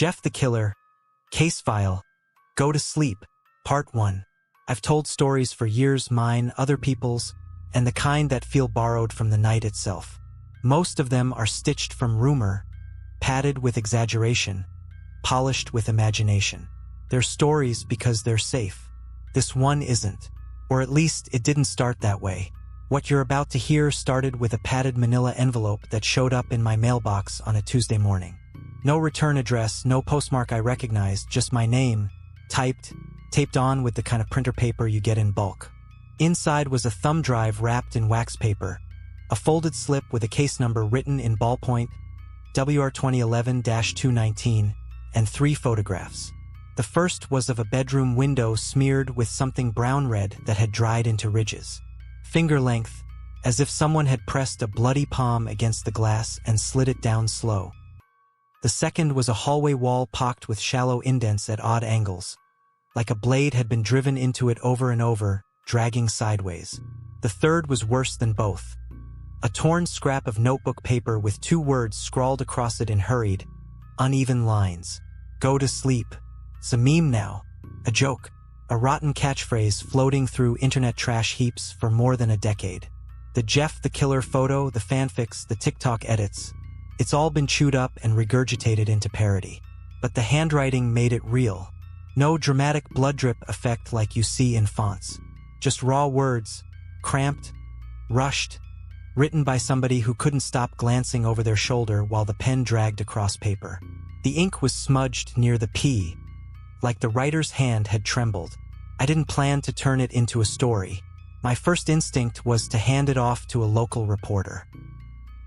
Jeff the Killer, Casefile, Go to Sleep, Part 1. I've told stories for years, mine, other people's, and the kind that feel borrowed from the night itself. Most of them are stitched from rumor, padded with exaggeration, polished with imagination. They're stories because they're safe. This one isn't. Or at least it didn't start that way. What you're about to hear started with a padded manila envelope that showed up in my mailbox on a Tuesday morning. No return address, no postmark I recognized, just my name, taped on with the kind of printer paper you get in bulk. Inside was a thumb drive wrapped in wax paper, a folded slip with a case number written in ballpoint, WR 2011-219, and 3 photographs. The first was of a bedroom window smeared with something brown-red that had dried into ridges. Finger length, as if someone had pressed a bloody palm against the glass and slid it down slow. The second was a hallway wall pocked with shallow indents at odd angles, like a blade had been driven into it over and over, dragging sideways. The third was worse than both. A torn scrap of notebook paper with 2 words scrawled across it in hurried, uneven lines. Go to sleep. It's a meme now. A joke. A rotten catchphrase floating through internet trash heaps for more than a decade. The Jeff the Killer photo, the fanfics, the TikTok edits. It's all been chewed up and regurgitated into parody. But the handwriting made it real. No dramatic blood drip effect like you see in fonts. Just raw words, cramped, rushed, written by somebody who couldn't stop glancing over their shoulder while the pen dragged across paper. The ink was smudged near the P, like the writer's hand had trembled. I didn't plan to turn it into a story. My first instinct was to hand it off to a local reporter.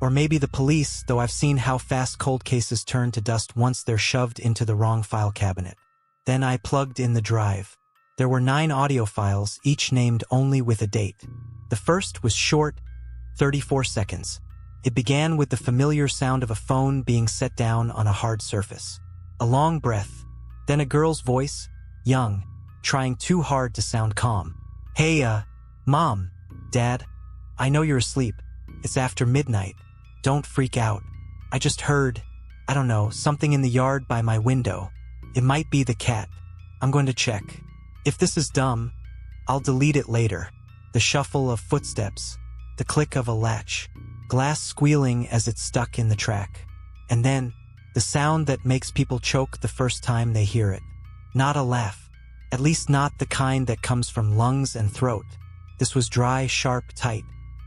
Or maybe the police, though I've seen how fast cold cases turn to dust once they're shoved into the wrong file cabinet. Then I plugged in the drive. There were 9 audio files, each named only with a date. The first was short, 34 seconds. It began with the familiar sound of a phone being set down on a hard surface. A long breath, then a girl's voice, young, trying too hard to sound calm. Hey, Mom, Dad, I know you're asleep. It's after midnight. Don't freak out. I just heard, I don't know, something in the yard by my window. It might be the cat. I'm going to check. If this is dumb, I'll delete it later. The shuffle of footsteps, the click of a latch, glass squealing as it stuck in the track. And then, the sound that makes people choke the first time they hear it. Not a laugh. At least not the kind that comes from lungs and throat. This was dry, sharp, tight.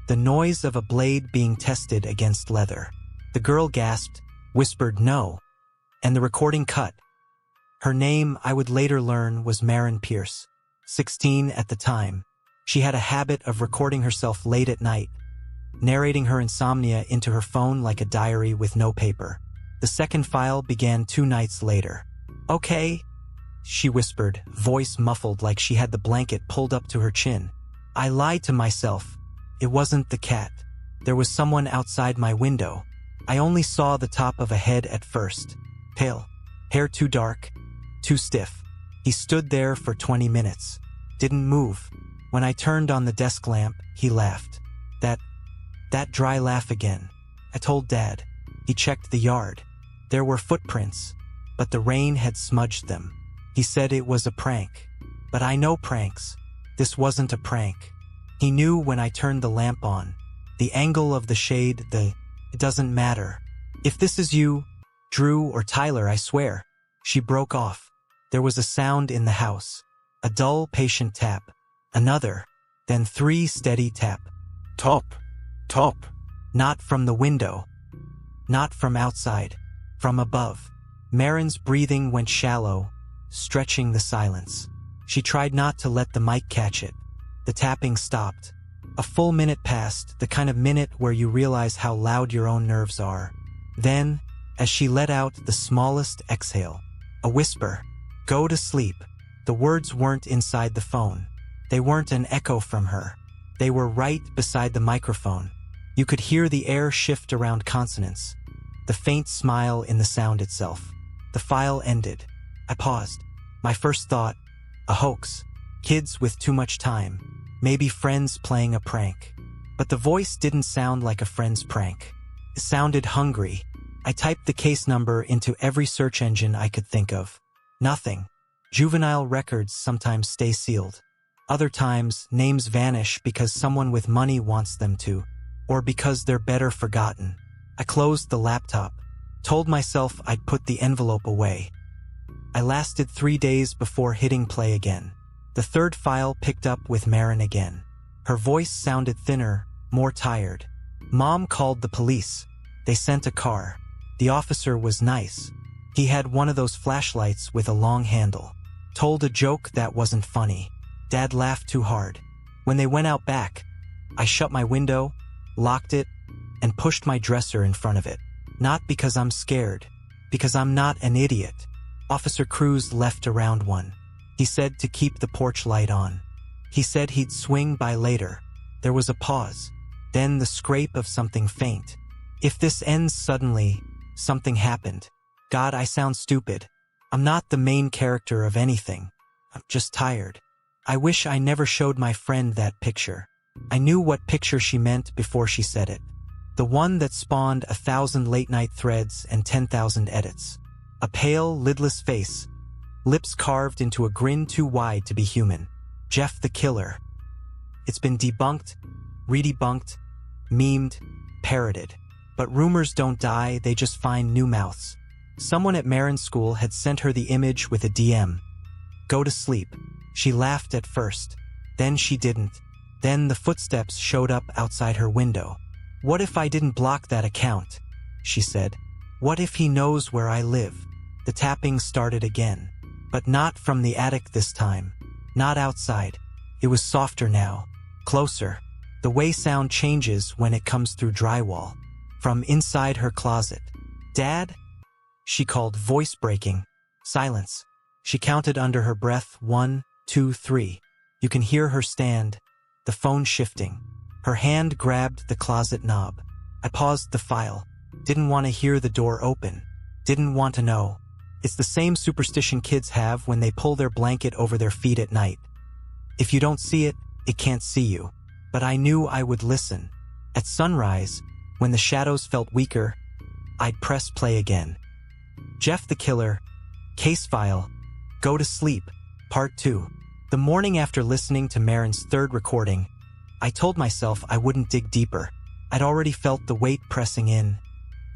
The noise of a blade being tested against leather. The girl gasped, whispered no, and the recording cut. Her name, I would later learn, was Maren Pierce, 16 at the time. She had a habit of recording herself late at night, narrating her insomnia into her phone like a diary with no paper. The second file began 2 nights later. Okay, she whispered, voice muffled like she had the blanket pulled up to her chin. I lied to myself. It wasn't the cat. There was someone outside my window. I only saw the top of a head at first. Pale, hair too dark, too stiff. He stood there for 20 minutes. Didn't move. When I turned on the desk lamp, he laughed. That dry laugh again. I told Dad. He checked the yard. There were footprints, but the rain had smudged them. He said it was a prank. But I know pranks. This wasn't a prank. He knew when I turned the lamp on. The angle of the shade, it doesn't matter. If this is you, Drew or Tyler, I swear. She broke off. There was a sound in the house. A dull, patient tap. Another. Then 3 steady tap. Top. Not from the window. Not from outside. From above. Maren's breathing went shallow, stretching the silence. She tried not to let the mic catch it. The tapping stopped. A full minute passed, the kind of minute where you realize how loud your own nerves are. Then, as she let out the smallest exhale, a whisper, "Go to sleep." The words weren't inside the phone. They weren't an echo from her. They were right beside the microphone. You could hear the air shift around consonants, the faint smile in the sound itself. The file ended. I paused. My first thought, a hoax. Kids with too much time. Maybe friends playing a prank. But the voice didn't sound like a friend's prank. It sounded hungry, I typed the case number into every search engine I could think of. Nothing. Juvenile records sometimes stay sealed. Other times, names vanish because someone with money wants them to, or because they're better forgotten. I closed the laptop, told myself I'd put the envelope away. I lasted 3 days before hitting play again. The third file picked up with Marin again. Her voice sounded thinner, more tired. Mom called the police. They sent a car. The officer was nice. He had one of those flashlights with a long handle. Told a joke that wasn't funny. Dad laughed too hard. When they went out back, I shut my window, locked it, and pushed my dresser in front of it. Not because I'm scared, because I'm not an idiot. Officer Cruz left around 1. He said to keep the porch light on. He said he'd swing by later. There was a pause. Then the scrape of something faint. If this ends suddenly, something happened. God, I sound stupid. I'm not the main character of anything. I'm just tired. I wish I never showed my friend that picture. I knew what picture she meant before she said it. The one that spawned 1,000 late-night threads and 10,000 edits. A pale, lidless face. Lips carved into a grin too wide to be human. Jeff the Killer. It's been debunked, redebunked, memed, parroted. But rumors don't die, they just find new mouths. Someone at Marin's school had sent her the image with a DM. Go to sleep. She laughed at first. Then she didn't. Then the footsteps showed up outside her window. What if I didn't block that account? She said. What if he knows where I live? The tapping started again. But not from the attic this time. Not outside. It was softer now. Closer. The way sound changes when it comes through drywall. From inside her closet. Dad? She called, voice breaking. Silence. She counted under her breath, 1, 2, 3. You can hear her stand. The phone shifting. Her hand grabbed the closet knob. I paused the file. Didn't want to hear the door open. Didn't want to know. It's the same superstition kids have when they pull their blanket over their feet at night. If you don't see it, it can't see you. But I knew I would listen. At sunrise, when the shadows felt weaker, I'd press play again. Jeff the Killer, Casefile, Go to Sleep, Part 2. The morning after listening to Marin's third recording, I told myself I wouldn't dig deeper. I'd already felt the weight pressing in.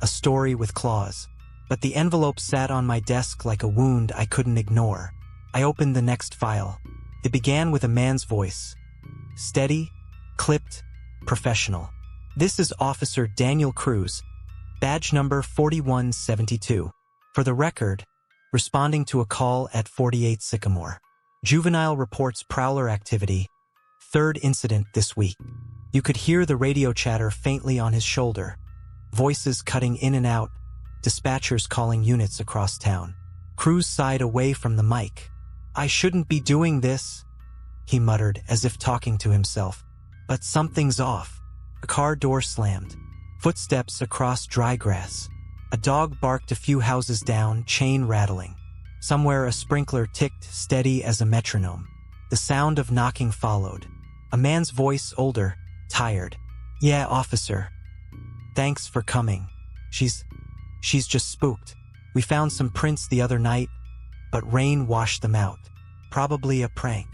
A story with claws. But the envelope sat on my desk like a wound I couldn't ignore. I opened the next file. It began with a man's voice. Steady, clipped, professional. This is Officer Daniel Cruz, badge number 4172. For the record, responding to a call at 48 Sycamore. Juvenile reports prowler activity. Third incident this week. You could hear the radio chatter faintly on his shoulder. Voices cutting in and out. Dispatchers calling units across town. Cruz sighed away from the mic. I shouldn't be doing this, he muttered as if talking to himself. But something's off. A car door slammed. Footsteps across dry grass. A dog barked a few houses down, chain rattling. Somewhere a sprinkler ticked, steady as a metronome. The sound of knocking followed. A man's voice, older, tired. Yeah, officer. Thanks for coming. She's just spooked. We found some prints the other night, but rain washed them out. Probably a prank.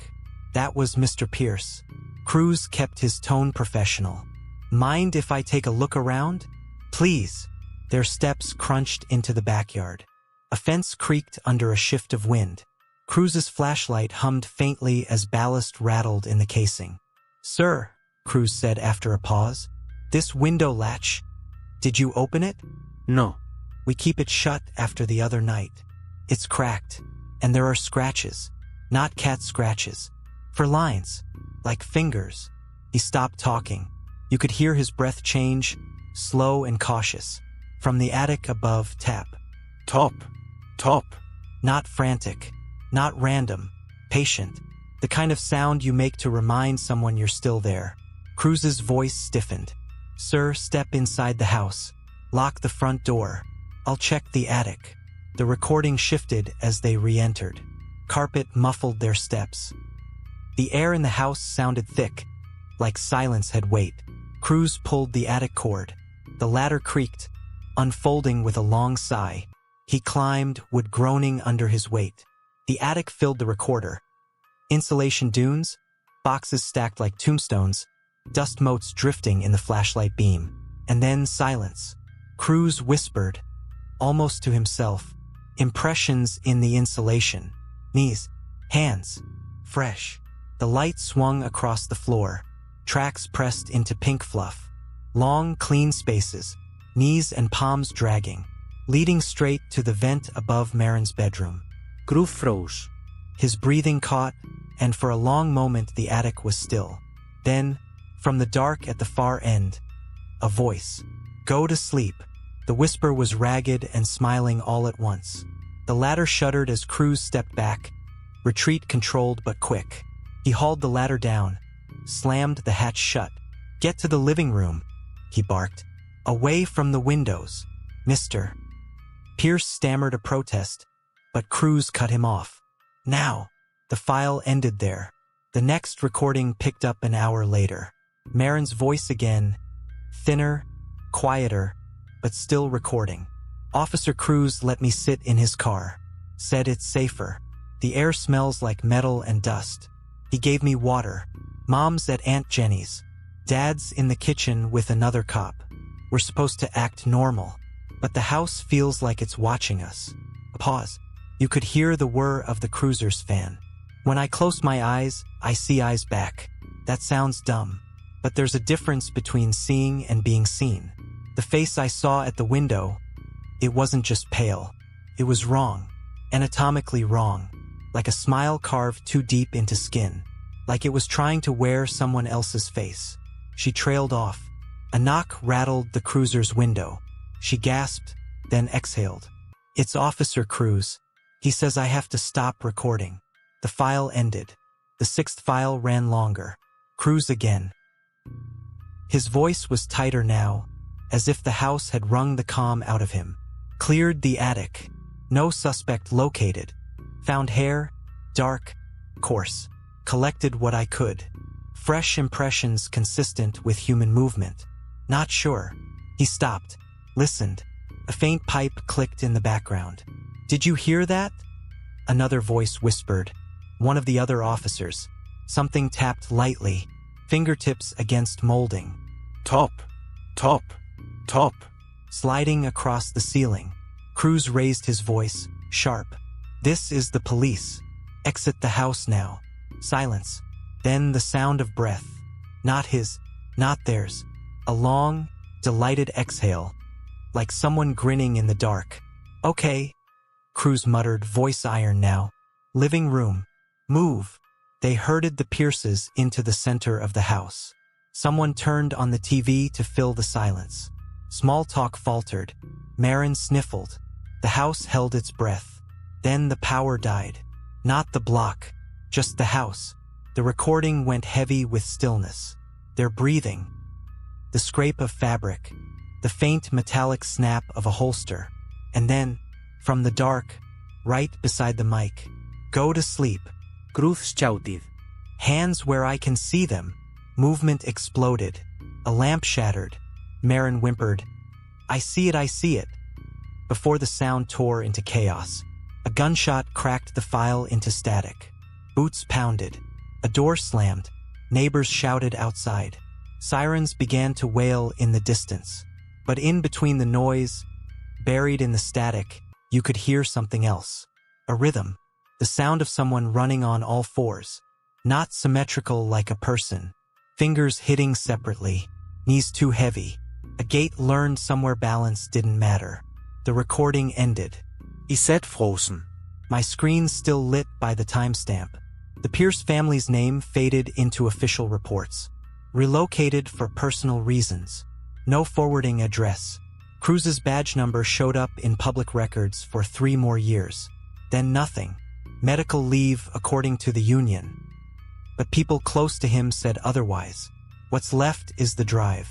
That was Mr. Pierce. Cruz kept his tone professional. Mind if I take a look around? Please. Their steps crunched into the backyard. A fence creaked under a shift of wind. Cruz's flashlight hummed faintly as ballast rattled in the casing. Sir, Cruz said after a pause, this window latch, did you open it? No. We keep it shut after the other night. It's cracked, and there are scratches, not cat scratches, for lines, like fingers. He stopped talking. You could hear his breath change, slow and cautious. From the attic above, tap. Top. Not frantic, not random, patient. The kind of sound you make to remind someone you're still there. Cruz's voice stiffened. Sir, step inside the house. Lock the front door. I'll check the attic. The recording shifted as they re-entered. Carpet muffled their steps. The air in the house sounded thick, like silence had weight. Cruz pulled the attic cord. The ladder creaked, unfolding with a long sigh. He climbed, wood groaning under his weight. The attic filled the recorder. Insulation dunes, boxes stacked like tombstones, dust motes drifting in the flashlight beam. And then silence. Cruz whispered, almost to himself, impressions in the insulation. Knees, hands, fresh. The light swung across the floor, tracks pressed into pink fluff. Long, clean spaces, knees and palms dragging, leading straight to the vent above Marin's bedroom. Cruz froze. His breathing caught, and for a long moment the attic was still. Then, from the dark at the far end, a voice. Go to sleep. The whisper was ragged and smiling all at once. The ladder shuddered as Cruz stepped back, retreat controlled but quick. He hauled the ladder down, slammed the hatch shut. Get to the living room, he barked. Away from the windows, mister. Pierce stammered a protest, but Cruz cut him off. Now, the file ended there. The next recording picked up an hour later. Marin's voice again, thinner, quieter, but still recording. Officer Cruz let me sit in his car. Said it's safer. The air smells like metal and dust. He gave me water. Mom's at Aunt Jenny's. Dad's in the kitchen with another cop. We're supposed to act normal, but the house feels like it's watching us. A pause. You could hear the whir of the cruiser's fan. When I close my eyes, I see eyes back. That sounds dumb, but there's a difference between seeing and being seen. The face I saw at the window, it wasn't just pale. It was wrong, anatomically wrong, like a smile carved too deep into skin, like it was trying to wear someone else's face. She trailed off. A knock rattled the cruiser's window. She gasped, then exhaled. It's Officer Cruz. He says I have to stop recording. The file ended. The sixth file ran longer. Cruz again. His voice was tighter now, as if the house had wrung the calm out of him. Cleared the attic. No suspect located. Found hair, dark, coarse. Collected what I could. Fresh impressions consistent with human movement. Not sure. He stopped, listened. A faint pipe clicked in the background. Did you hear that? Another voice whispered. One of the other officers. Something tapped lightly, fingertips against molding. Top, top, top. Sliding across the ceiling. Cruz raised his voice, sharp. This is the police. Exit the house now. Silence. Then the sound of breath. Not his, not theirs. A long, delighted exhale, like someone grinning in the dark. Okay, Cruz muttered, voice iron now. Living room. Move. They herded the Pierces into the center of the house. Someone turned on the TV to fill the silence. Small talk faltered. Marin sniffled. The house held its breath. Then the power died. Not the block, just the house. The recording went heavy with stillness. Their breathing. The scrape of fabric. The faint metallic snap of a holster. And then, from the dark, right beside the mic, go to sleep. Cruz shouted. Hands where I can see them. Movement exploded. A lamp shattered. Marin whimpered. I see it, I see it. Before the sound tore into chaos, a gunshot cracked the file into static. Boots pounded. A door slammed. Neighbors shouted outside. Sirens began to wail in the distance. But in between the noise, buried in the static, you could hear something else. A rhythm. The sound of someone running on all fours. Not symmetrical like a person. Fingers hitting separately. Knees too heavy. A gait learned somewhere balance didn't matter. The recording ended. He said frozen. My screen still lit by the timestamp. The Pierce family's name faded into official reports. Relocated for personal reasons. No forwarding address. Cruz's badge number showed up in public records for 3 more years. Then nothing. Medical leave according to the union. But people close to him said otherwise. What's left is the drive.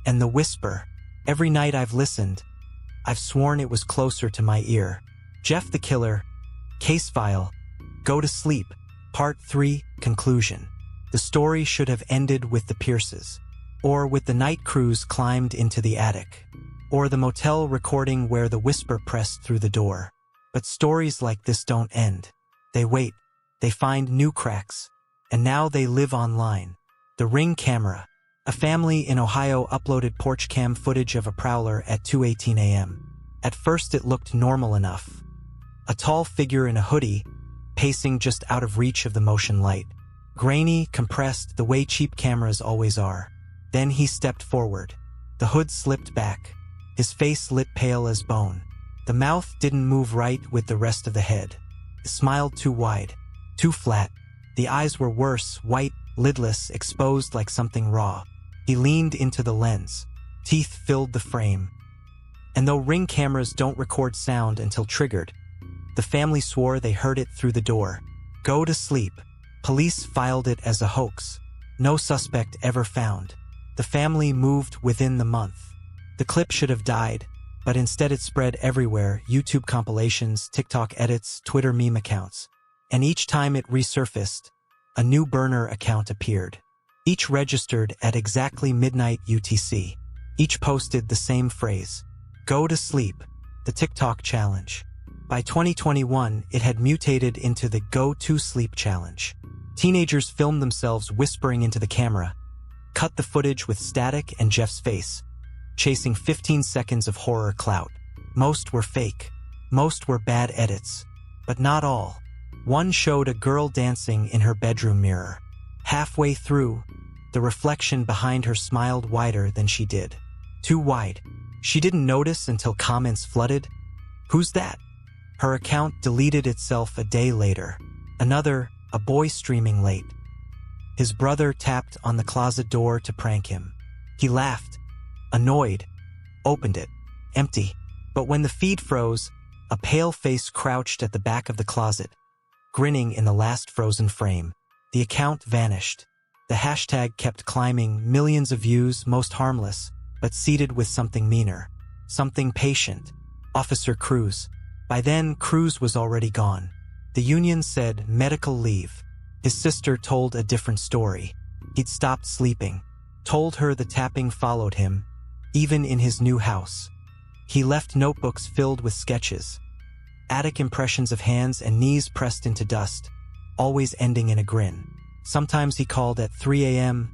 And the whisper. Every night I've listened, I've sworn it was closer to my ear. Jeff the Killer. Casefile. Go to sleep. Part 3, conclusion. The story should have ended with the Pierces. Or with the night Cruz climbed into the attic. Or the motel recording where the whisper pressed through the door. But stories like this don't end. They wait, they find new cracks, and now they live online. The Ring camera. A family in Ohio uploaded porch cam footage of a prowler at 2:18 a.m. At first it looked normal enough. A tall figure in a hoodie, pacing just out of reach of the motion light. Grainy, compressed, the way cheap cameras always are. Then he stepped forward. The hood slipped back. His face lit pale as bone. The mouth didn't move right with the rest of the head. It smiled too wide, too flat. The eyes were worse, white, lidless, exposed like something raw. He leaned into the lens. Teeth filled the frame. And though Ring cameras don't record sound until triggered, the family swore they heard it through the door. Go to sleep. Police filed it as a hoax. No suspect ever found. The family moved within the month. The clip should have died, but instead it spread everywhere: YouTube compilations, TikTok edits, Twitter meme accounts. And each time it resurfaced, a new burner account appeared. Each registered at exactly midnight UTC. Each posted the same phrase: "Go to sleep," the TikTok challenge. By 2021, it had mutated into the Go to Sleep challenge. Teenagers filmed themselves whispering into the camera, cut the footage with static and Jeff's face, chasing 15 seconds of horror clout. Most were fake. Most were bad edits. But not all. One showed a girl dancing in her bedroom mirror. Halfway through, the reflection behind her smiled wider than she did. Too wide. She didn't notice until comments flooded. "Who's that?" Her account deleted itself a day later. Another, a boy streaming late. His brother tapped on the closet door to prank him. He laughed, annoyed, opened it. Empty. But when the feed froze, a pale face crouched at the back of the closet, grinning in the last frozen frame. The account vanished. The hashtag kept climbing, millions of views, most harmless, but seeded with something meaner. Something patient. Officer Cruz. By then, Cruz was already gone. The union said medical leave. His sister told a different story. He'd stopped sleeping. Told her the tapping followed him, even in his new house. He left notebooks filled with sketches. Attic impressions of hands and knees pressed into dust, always ending in a grin. Sometimes he called at 3 a.m.,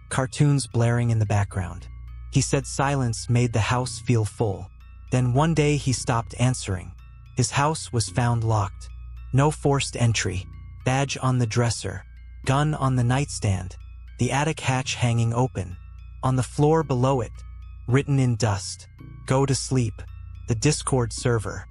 cartoons blaring in the background. He said silence made the house feel full. Then one day he stopped answering. His house was found locked. No forced entry. Badge on the dresser. Gun on the nightstand. The attic hatch hanging open. On the floor below it, written in dust, "Go to sleep." The Discord server.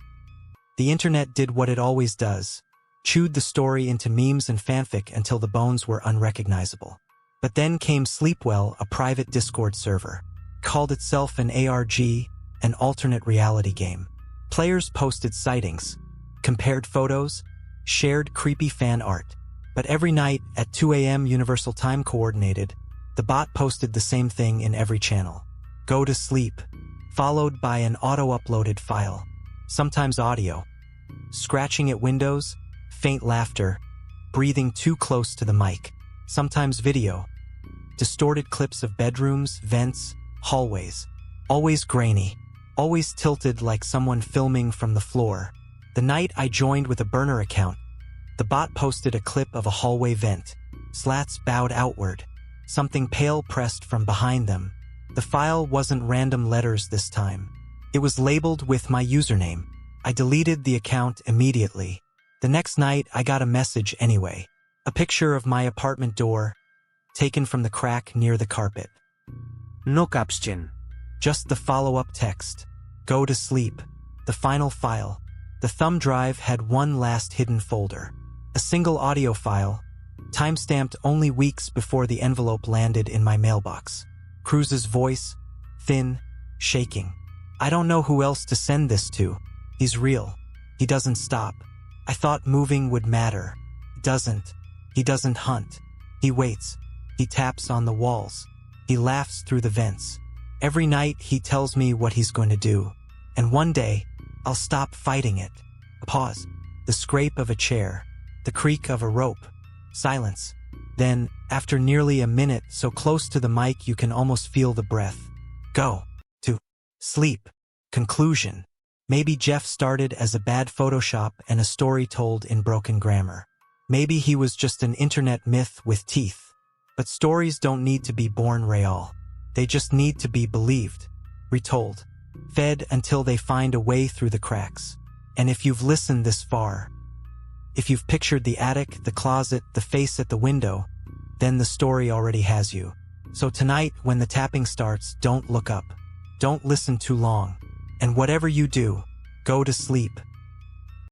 The internet did what it always does. Chewed the story into memes and fanfic until the bones were unrecognizable. But then came Sleepwell, a private Discord server. Called itself an ARG, an alternate reality game. Players posted sightings, compared photos, shared creepy fan art. But every night at 2 a.m. Universal Time Coordinated, the bot posted the same thing in every channel. Go to sleep, followed by an auto-uploaded file. Sometimes audio. Scratching at windows, faint laughter, breathing too close to the mic. Sometimes video. Distorted clips of bedrooms, vents, hallways. Always grainy. Always tilted like someone filming from the floor. The night I joined with a burner account, the bot posted a clip of a hallway vent. Slats bowed outward. Something pale pressed from behind them. The file wasn't random letters this time. It was labeled with my username. I deleted the account immediately. The next night, I got a message anyway. A picture of my apartment door, taken from the crack near the carpet. No caption. Just the follow-up text. Go to sleep. The final file. The thumb drive had one last hidden folder. A single audio file, time-stamped only weeks before the envelope landed in my mailbox. Cruz's voice, thin, shaking. I don't know who else to send this to. He's real. He doesn't stop. I thought moving would matter. It doesn't. He doesn't hunt. He waits. He taps on the walls. He laughs through the vents. Every night he tells me what he's going to do. And one day, I'll stop fighting it. A pause. The scrape of a chair. The creak of a rope. Silence. Then, after nearly a minute so close to the mic you can almost feel the breath. Go to sleep. Conclusion. Maybe Jeff started as a bad Photoshop and a story told in broken grammar. Maybe he was just an internet myth with teeth. But stories don't need to be born real. They just need to be believed, retold, fed until they find a way through the cracks. And if you've listened this far, if you've pictured the attic, the closet, the face at the window, then the story already has you. So tonight, when the tapping starts, don't look up. Don't listen too long. And whatever you do, go to sleep.